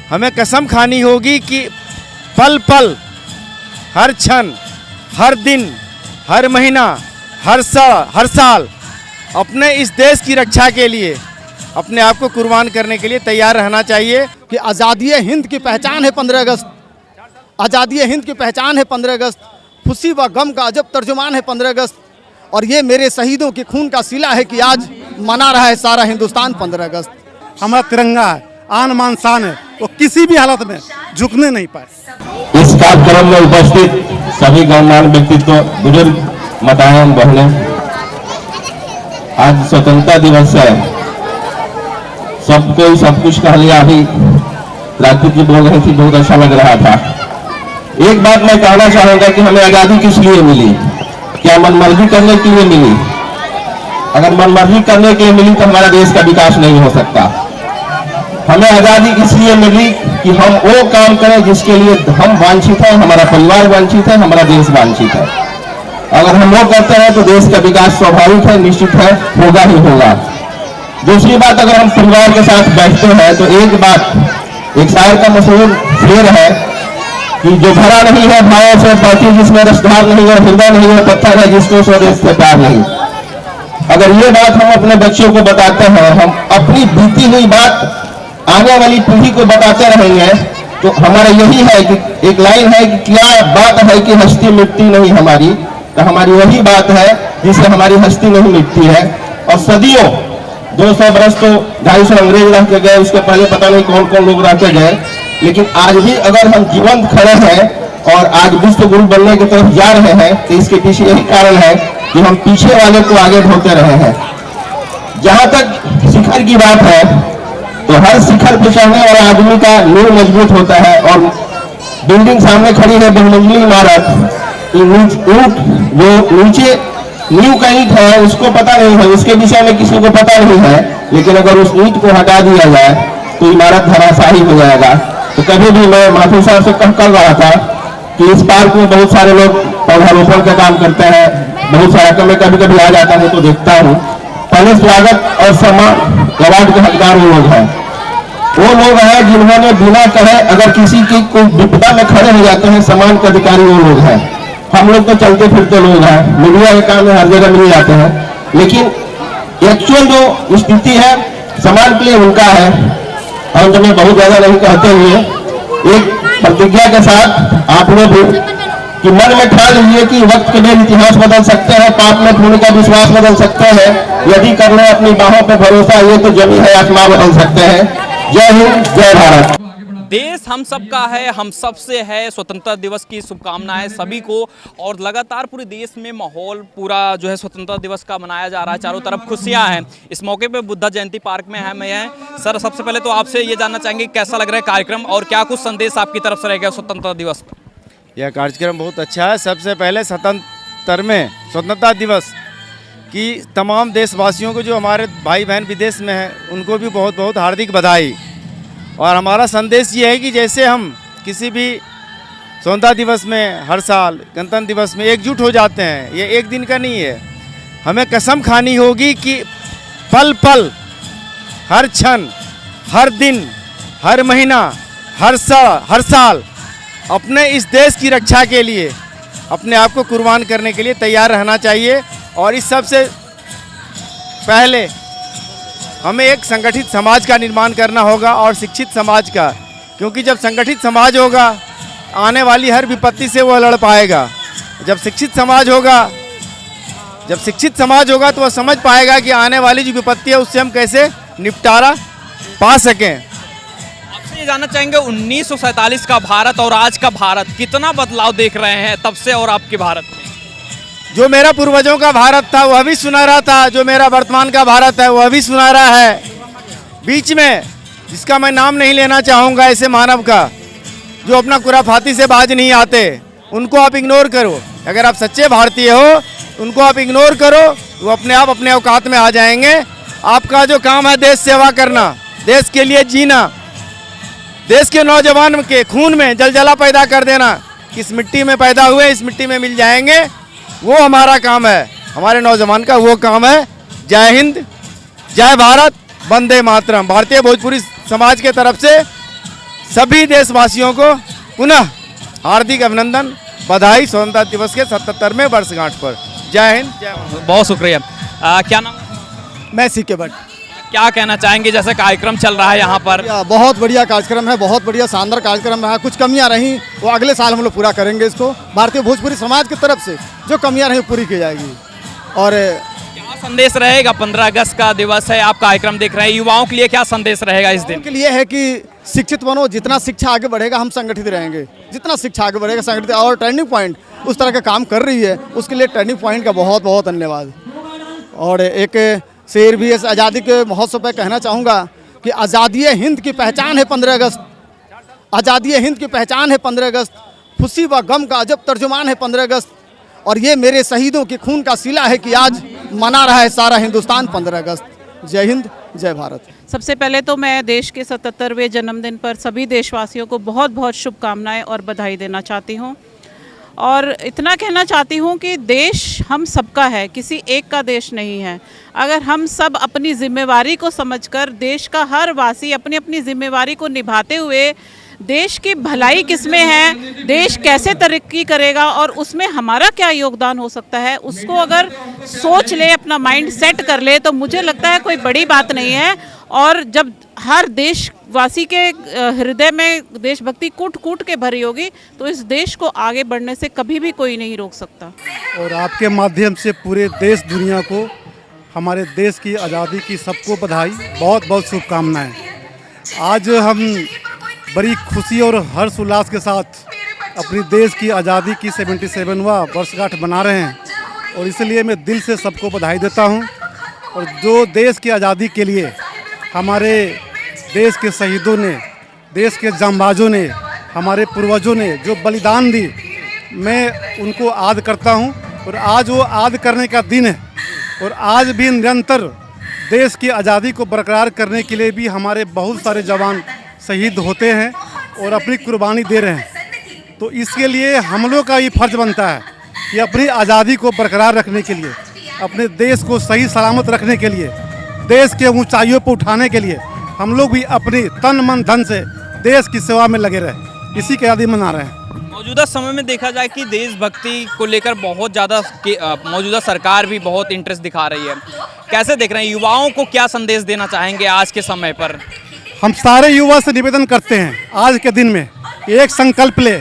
हमें कसम खानी होगी कि पल पल, हर क्षण, हर दिन, हर महीना, हर साल अपने इस देश की रक्षा के लिए अपने आप को कुर्बान करने के लिए तैयार रहना चाहिए। कि आज़ादी हिंद की पहचान है 15 अगस्त, आज़ादी हिंद की पहचान है 15 अगस्त, खुशी व गम का अजब तर्जुमान है 15 अगस्त। और ये मेरे शहीदों के खून का सिला है कि आज मना रहा है सारा हिंदुस्तान 15 अगस्त। हमारा तिरंगा है, आन मान शान है, वो किसी भी हालत में झुकने नहीं पाए। इस कार्यक्रम में उपस्थित सभी गणमान्य व्यक्तित्व, बुजुर्ग माताएं बहनें, आज स्वतंत्रता दिवस है। सबको सब कुछ कह लिया, अभी रात्रि की बोल रही थी, बहुत अच्छा लग रहा था। एक बात मैं कहना चाहूंगा कि हमें आजादी किस लिए मिली? क्या मनमर्जी करने के लिए मिली? अगर मनमर्जी करने के लिए मिली तो हमारा देश का विकास नहीं हो सकता। हमें आजादी इसलिए मिली कि हम वो काम करें जिसके लिए हम वांछित हैं, हमारा परिवार वांछित है, हमारा देश वांछित है। अगर हम वो करते हैं तो देश का विकास स्वाभाविक है, निश्चित है, होगा ही होगा। दूसरी बात, अगर हम परिवार के साथ बैठते हैं तो एक बात, एक शायर का मशहूर शेर है कि जो भरा नहीं है भावों से बाकी, जिसमें रसधार नहीं है, हृदय नहीं है, पत्थर है जिसको स्वदेश से प्यार नहीं। अगर ये बात हम अपने बच्चों को बताते हैं, हम अपनी बीती हुई बात आने वाली पीढ़ी को बताते रहेंगे, तो हमारा यही है कि एक लाइन है कि क्या बात है कि हस्ती मिटती नहीं हमारी, तो हमारी वही बात है जिससे हमारी हस्ती नहीं मिटती है। और सदियों 200 बरस तो 250 अंग्रेज रह के गए, उसके पहले पता नहीं कौन कौन लोग रह के गए, लेकिन आज भी अगर हम जीवंत खड़े हैं और आज विश्व गुरु बनने की तरफ जा रहे हैं तो इसके पीछे यही कारण है कि हम पीछे वाले को आगे ढोते रहे हैं। जहां तक शिखर की बात है तो हर शिखर पर चढ़ने वाला आदमी का नींव मजबूत होता है। और बिल्डिंग सामने खड़ी है, बहुमंजिली इमारत, जो नीचे नींव का ईंट है उसको पता नहीं है, उसके विषय में किसी को पता नहीं है, लेकिन अगर उस ईंट को हटा दिया जाए तो इमारत धराशायी हो जाएगा। तो कभी भी मैं माथुर साहब से कर रहा था कि इस पार्क में बहुत सारे लोग पौधारोपण का काम करते हैं, बहुत सारा मैं कभी कभी आ जाता हूँ तो देखता हूँ। पहले स्वागत और सम्मान अवार्ड के हकदार वो लोग हैं, वो लोग हैं जिन्होंने बिना कहे अगर किसी की कोई विपदा में खड़े हो जाते हैं, सम्मान के अधिकारी वो लोग हैं। हम लोग तो चलते फिरते लोग हैं, मीडिया के काम में हर जगह मिल जाते हैं, लेकिन एक्चुअल जो स्थिति है सम्मान के लिए उनका है। और तुम्हें बहुत ज्यादा नहीं कहते हुए एक प्रतिज्ञा के साथ आप लोग कि मन में ठान लीजिए कि वक्त के लिए इतिहास बदल सकते हैं, पाप में पुण्य का विश्वास बदल सकते हैं, यदि कर ले अपनी बाहों पर भरोसा, ये तो जमी है आसमां बदल सकते हैं। जय हिंद, जय भारत। देश हम सबका है, हम सबसे है। स्वतंत्रता दिवस की शुभकामनाएं सभी को। और लगातार पूरे देश में माहौल पूरा जो है स्वतंत्रता दिवस का मनाया जा रहा है, चारों तरफ खुशियां हैं। इस मौके पे बुद्धा जयंती पार्क में है मैं सर, सबसे पहले तो आपसे ये जानना चाहेंगे कैसा लग रहा है कार्यक्रम और क्या कुछ संदेश आपकी तरफ से रहेगा स्वतंत्रता दिवस पर? यह कार्यक्रम बहुत अच्छा है। सबसे पहले स्वतंत्रता दिवस की तमाम देशवासियों को, जो हमारे भाई बहन विदेश में हैं, उनको भी बहुत बहुत हार्दिक बधाई। और हमारा संदेश ये है कि जैसे हम किसी भी स्वतंत्रता दिवस में हर साल, गणतंत्र दिवस में एकजुट हो जाते हैं, ये एक दिन का नहीं है। हमें कसम खानी होगी कि पल पल, हर क्षण, हर दिन, हर महीना, हर साल अपने इस देश की रक्षा के लिए अपने आप को कुर्बान करने के लिए तैयार रहना चाहिए। और इस सबसे पहले हमें एक संगठित समाज का निर्माण करना होगा और शिक्षित समाज का, क्योंकि जब संगठित समाज होगा आने वाली हर विपत्ति से वह लड़ पाएगा। जब शिक्षित समाज होगा तो वह समझ पाएगा कि आने वाली जो विपत्ति है उससे हम कैसे निपटारा पा सकें। आपसे ये जानना चाहेंगे 1947 का भारत और आज का भारत कितना बदलाव देख रहे हैं तब से और आपके भारत में? जो मेरा पूर्वजों का भारत था वह भी सुनहरा था, जो मेरा वर्तमान का भारत है वह भी सुनहरा है। बीच में जिसका मैं नाम नहीं लेना चाहूँगा, ऐसे मानव का जो अपना खुराफाती से बाज नहीं आते, उनको आप इग्नोर करो। अगर आप सच्चे भारतीय हो उनको आप इग्नोर करो, वो अपने आप अपने औकात में आ जाएंगे। आपका जो काम है देश सेवा करना, देश के लिए जीना, देश के नौजवान के खून में जलजला पैदा कर देना। किस मिट्टी में पैदा हुए इस मिट्टी में मिल जाएंगे, वो हमारा काम है, हमारे नौजवान का वो काम है। जय हिंद, जय भारत, वंदे मातरम। भारतीय भोजपुरी समाज के तरफ से सभी देशवासियों को पुनः हार्दिक अभिनंदन, बधाई स्वतंत्रता दिवस के 77वें वर्षगांठ पर। जय हिंद, जय भारत। बहुत शुक्रिया। क्या नाम, मैं सी के भट्ट। क्या कहना चाहेंगे, जैसे कार्यक्रम चल रहा है यहाँ पर? बहुत बढ़िया कार्यक्रम है, बहुत बढ़िया शानदार कार्यक्रम है। कुछ कमियां रही वो अगले साल हम लोग पूरा करेंगे। इसको भारतीय भोजपुरी समाज की तरफ से जो कमियां रही पूरी की जाएगी। और क्या संदेश रहेगा? 15 अगस्त का दिवस है, आप कार्यक्रम देख रहे हैं, युवाओं के लिए क्या संदेश रहेगा इस दिन? उनके लिए है कि शिक्षित बनो, जितना शिक्षा आगे बढ़ेगा हम संगठित रहेंगे, जितना शिक्षा आगे बढ़ेगा संगठित। और टर्निंग पॉइंट उस तरह का काम कर रही है, उसके लिए टर्निंग पॉइंट का बहुत बहुत धन्यवाद। और एक शेर भी इस आज़ादी के महोत्सव पर कहना चाहूँगा कि आज़ादी हिंद की पहचान है 15 अगस्त, आज़ादी हिंद की पहचान है 15 अगस्त, खुशी व गम का अजब तर्जुमान है 15 अगस्त। और ये मेरे शहीदों के खून का सिला है कि आज मना रहा है सारा हिंदुस्तान 15 अगस्त। जय हिंद, जय भारत। सबसे पहले तो मैं देश के 77वें जन्मदिन पर सभी देशवासियों को बहुत बहुत शुभकामनाएं और बधाई देना चाहती हूं। और इतना कहना चाहती हूं कि देश हम सबका है, किसी एक का देश नहीं है। अगर हम सब अपनी जिम्मेवारी को समझकर देश का हर वासी अपनी अपनी जिम्मेवारी को निभाते हुए देश की भलाई किसमें है, देश कैसे तरक्की करेगा और उसमें हमारा क्या योगदान हो सकता है, उसको अगर सोच ले, अपना माइंड सेट कर ले, तो मुझे लगता है कोई बड़ी बात नहीं है। और जब हर देशवासी के हृदय में देशभक्ति कूट कूट के भरी होगी तो इस देश को आगे बढ़ने से कभी भी कोई नहीं रोक सकता। और आपके माध्यम से पूरे देश दुनिया को हमारे देश की आज़ादी की सबको बधाई, बहुत बहुत शुभकामनाएं। आज हम बड़ी खुशी और हर्ष उल्लास के साथ अपनी देश की आज़ादी की 77वां वर्षगांठ मना रहे हैं और इसलिए मैं दिल से सबको बधाई देता हूं। और जो देश की आज़ादी के लिए हमारे देश के शहीदों ने, देश के जांबाजों ने, हमारे पूर्वजों ने जो बलिदान दी, मैं उनको याद करता हूं। और आज वो याद करने का दिन है और आज भी निरंतर देश की आज़ादी को बरकरार करने के लिए भी हमारे बहुत सारे जवान शहीद होते हैं और अपनी कुर्बानी दे रहे हैं। तो इसके लिए हम लोग का ये फर्ज बनता है कि अपनी आज़ादी को बरकरार रखने के लिए, अपने देश को सही सलामत रखने के लिए, देश के ऊंचाइयों पर उठाने के लिए हम लोग भी अपनी तन मन धन से देश की सेवा में लगे रहे। इसी की आज़ादी मना रहे हैं। मौजूदा समय में देखा जाए कि देशभक्ति को लेकर बहुत ज़्यादा मौजूदा सरकार भी बहुत इंटरेस्ट दिखा रही है। कैसे देख रहे हैं, युवाओं को क्या संदेश देना चाहेंगे आज के समय पर? हम सारे युवा से निवेदन करते हैं आज के दिन में एक संकल्प ले,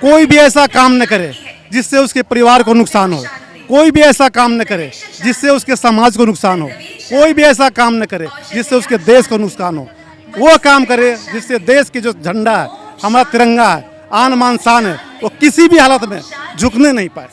कोई भी ऐसा काम न करे जिससे उसके परिवार को नुकसान हो, कोई भी ऐसा काम न करे जिससे उसके समाज को नुकसान हो, कोई भी ऐसा काम न करे जिससे उसके देश को नुकसान हो। वो काम करे जिससे देश की जो झंडा है, हमारा तिरंगा है, आन मान शान है, वो किसी भी हालत में झुकने नहीं पाए।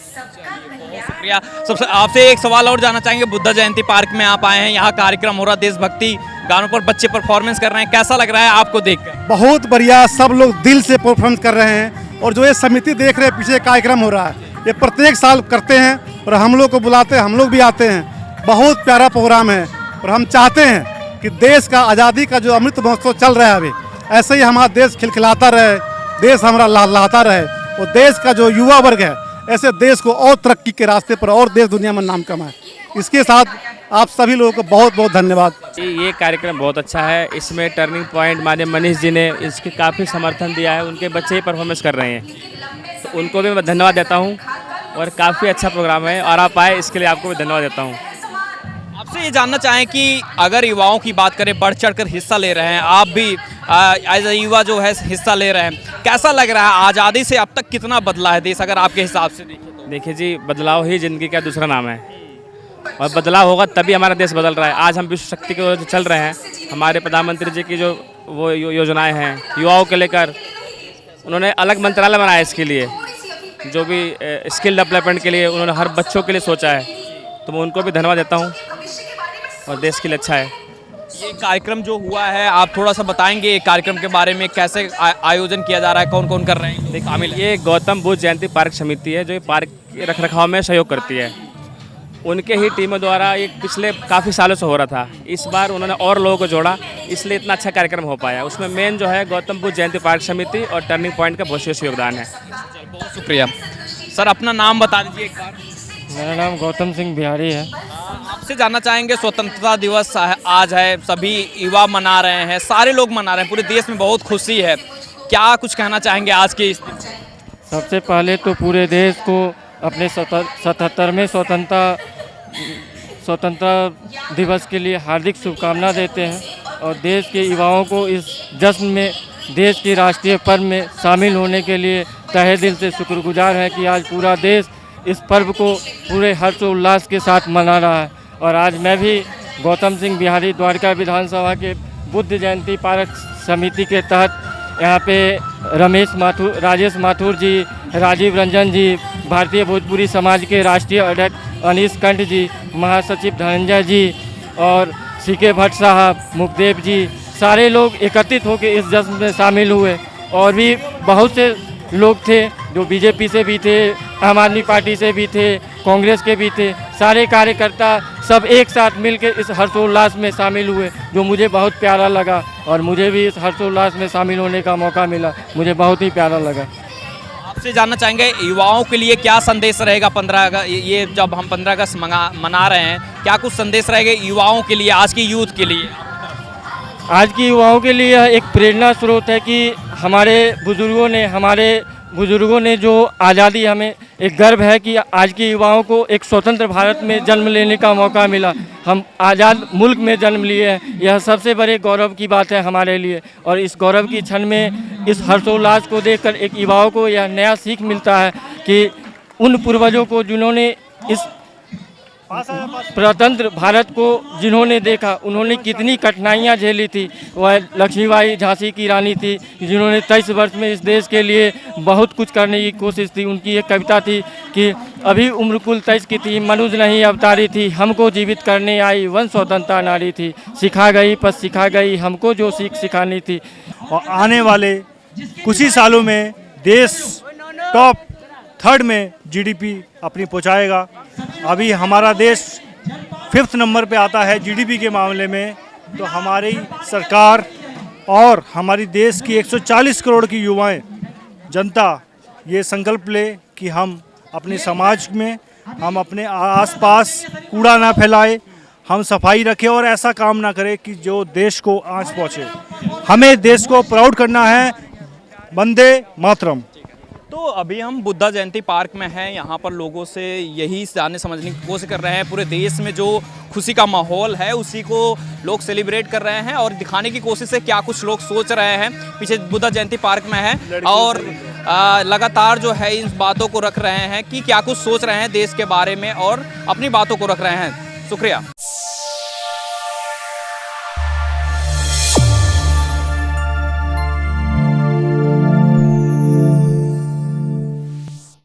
शुक्रिया। सबसे आपसे एक सवाल और जानना चाहेंगे, बुद्ध जयंती पार्क में आप आए हैं, यहाँ कार्यक्रम हो रहा, देशभक्ति गानों पर बच्चे परफॉर्मेंस कर रहे हैं, कैसा लग रहा है आपको देखकर? बहुत बढ़िया, सब लोग दिल से परफॉर्मेंस कर रहे हैं। और जो ये समिति देख रहे हैं, पीछे कार्यक्रम हो रहा है, ये प्रत्येक साल करते हैं और हम लोग को बुलाते हैं, हम लोग भी आते हैं। बहुत प्यारा प्रोग्राम है और हम चाहते हैं कि देश का आज़ादी का जो अमृत महोत्सव चल रहा है अभी, ऐसे ही हमारा देश खिलखिलाता रहे, देश हमारा लहलहाता रहे और देश का जो युवा वर्ग है ऐसे देश को और तरक्की के रास्ते पर और देश दुनिया में नाम कमाए। इसके साथ आप सभी लोगों को बहुत बहुत धन्यवाद। ये कार्यक्रम बहुत अच्छा है। इसमें टर्निंग पॉइंट माननीय मनीष जी ने इसके काफ़ी समर्थन दिया है, उनके बच्चे ही परफॉर्मेंस कर रहे हैं, तो उनको भी मैं धन्यवाद देता हूँ। और काफ़ी अच्छा प्रोग्राम है और आप आए इसके लिए आपको भी धन्यवाद देता हूँ। आपसे ये जानना चाहें कि अगर युवाओं की बात करें, बढ़ चढ़ कर हिस्सा ले रहे हैं, आप भी एज ए युवा जो है हिस्सा ले रहे हैं, कैसा लग रहा है? आज़ादी से अब तक कितना बदला है देश, अगर आपके हिसाब से देखें तो? देखिए जी, बदलाव ही ज़िंदगी का दूसरा नाम है और बदलाव होगा तभी हमारा देश बदल रहा है। आज हम विश्व शक्ति की ओर चल रहे हैं। हमारे प्रधानमंत्री जी की जो वो योजनाएँ हैं युवाओं के लेकर, उन्होंने अलग मंत्रालय बनाया इसके लिए, जो भी स्किल डेवलपमेंट के लिए उन्होंने हर बच्चों के लिए सोचा है, तो मैं उनको भी धन्यवाद देता हूँ और देश के लिए अच्छा है। ये कार्यक्रम जो हुआ है, आप थोड़ा सा बताएंगे ये कार्यक्रम के बारे में, कैसे आयोजन किया जा रहा है, कौन कौन कर रहे हैं शामिल? ये गौतम बुद्ध जयंती पार्क समिति है जो ये पार्क के रखरखाव में सहयोग करती है। उनके ही टीमों द्वारा ये पिछले काफ़ी सालों से हो रहा था, इस बार उन्होंने और लोगों को जोड़ा, इसलिए इतना अच्छा कार्यक्रम हो पाया। उसमें मेन जो है गौतम बुद्ध जयंती पार्क समिति और टर्निंग पॉइंट का बहुत विशेष योगदान है। बहुत शुक्रिया सर, अपना नाम बता दीजिए एक बार। मेरा नाम गौतम सिंह बिहारी है। आपसे जानना चाहेंगे, स्वतंत्रता दिवस आज है, सभी युवा मना रहे हैं, सारे लोग मना रहे हैं, पूरे देश में बहुत खुशी है, क्या कुछ कहना चाहेंगे आज के इस दिन? सबसे पहले तो पूरे देश को अपने 77वें स्वतंत्रता दिवस के लिए हार्दिक शुभकामना देते हैं और देश के युवाओं को इस जश्न में, देश के राष्ट्रीय पर्व में शामिल होने के लिए तहे दिल से शुक्रगुजार हैं कि आज पूरा देश इस पर्व को पूरे हर्षोल्लास के साथ मना रहा है। और आज मैं भी गौतम सिंह बिहारी द्वारका विधानसभा के बुद्ध जयंती पार्क समिति के तहत यहाँ पे राजेश माथुर जी, राजीव रंजन जी, भारतीय भोजपुरी समाज के राष्ट्रीय अध्यक्ष अनीश कंठ जी, महासचिव धनंजय जी और सीके भट्ट साहब, मुखदेव जी, सारे लोग एकत्रित होकर इस जश्न में शामिल हुए। और भी बहुत से लोग थे जो बीजेपी से भी थे, आम आदमी पार्टी से भी थे, कांग्रेस के भी थे, सारे कार्यकर्ता सब एक साथ मिलकर इस हर्षोल्लास में शामिल हुए, जो मुझे बहुत प्यारा लगा। और मुझे भी इस हर्षोल्लास में शामिल होने का मौका मिला, मुझे बहुत ही प्यारा लगा। आपसे जानना चाहेंगे युवाओं के लिए क्या संदेश रहेगा 15 अगस्त, ये जब हम 15 अगस्त मना रहे हैं, क्या कुछ संदेश रहेगा युवाओं के लिए, आज की यूथ के लिए? आज की युवाओं के लिए एक प्रेरणा स्रोत है कि हमारे बुजुर्गों ने जो आज़ादी, हमें एक गर्व है कि आज के युवाओं को एक स्वतंत्र भारत में जन्म लेने का मौका मिला। हम आज़ाद मुल्क में जन्म लिए हैं, यह सबसे बड़े गौरव की बात है हमारे लिए। और इस गौरव की क्षण में इस हर्षोल्लास को देखकर एक युवाओं को यह नया सीख मिलता है कि उन पूर्वजों को जिन्होंने इस स्वतंत्र भारत को जिन्होंने देखा, उन्होंने कितनी कठिनाइयाँ झेली थी। वह लक्ष्मीबाई झांसी की रानी थी जिन्होंने 23 वर्ष में इस देश के लिए बहुत कुछ करने की कोशिश थी। उनकी एक कविता थी कि अभी उम्र कुल 23 की थी, मनुष्य नहीं अवतारी थी, हमको जीवित करने आई वंश स्वतंत्रता नारी थी, सिखा गई पर सिखा गई हमको जो सीख सिखानी थी। और आने वाले कुछ ही सालों में देश टॉप 3rd में जीडीपी अपनी पहुंचाएगा। अभी हमारा देश 5th नंबर पे आता है जीडीपी के मामले में। तो हमारी सरकार और हमारी देश की 140 करोड़ की युवाएं, जनता ये संकल्प ले कि हम अपने समाज में, हम अपने आसपास कूड़ा ना फैलाए, हम सफाई रखें और ऐसा काम ना करें कि जो देश को आंच पहुंचे। हमें देश को प्राउड करना है। वंदे मातरम। तो अभी हम बुद्धा जयंती पार्क में हैं, यहाँ पर लोगों से यही जानने समझने की कोशिश कर रहे हैं। पूरे देश में जो खुशी का माहौल है उसी को लोग सेलिब्रेट कर रहे हैं और दिखाने की कोशिश है क्या कुछ लोग सोच रहे हैं। पीछे बुद्धा जयंती पार्क में है और लगातार जो है इन बातों को रख रहे हैं कि क्या कुछ सोच रहे हैं देश के बारे में और अपनी बातों को रख रहे हैं। शुक्रिया।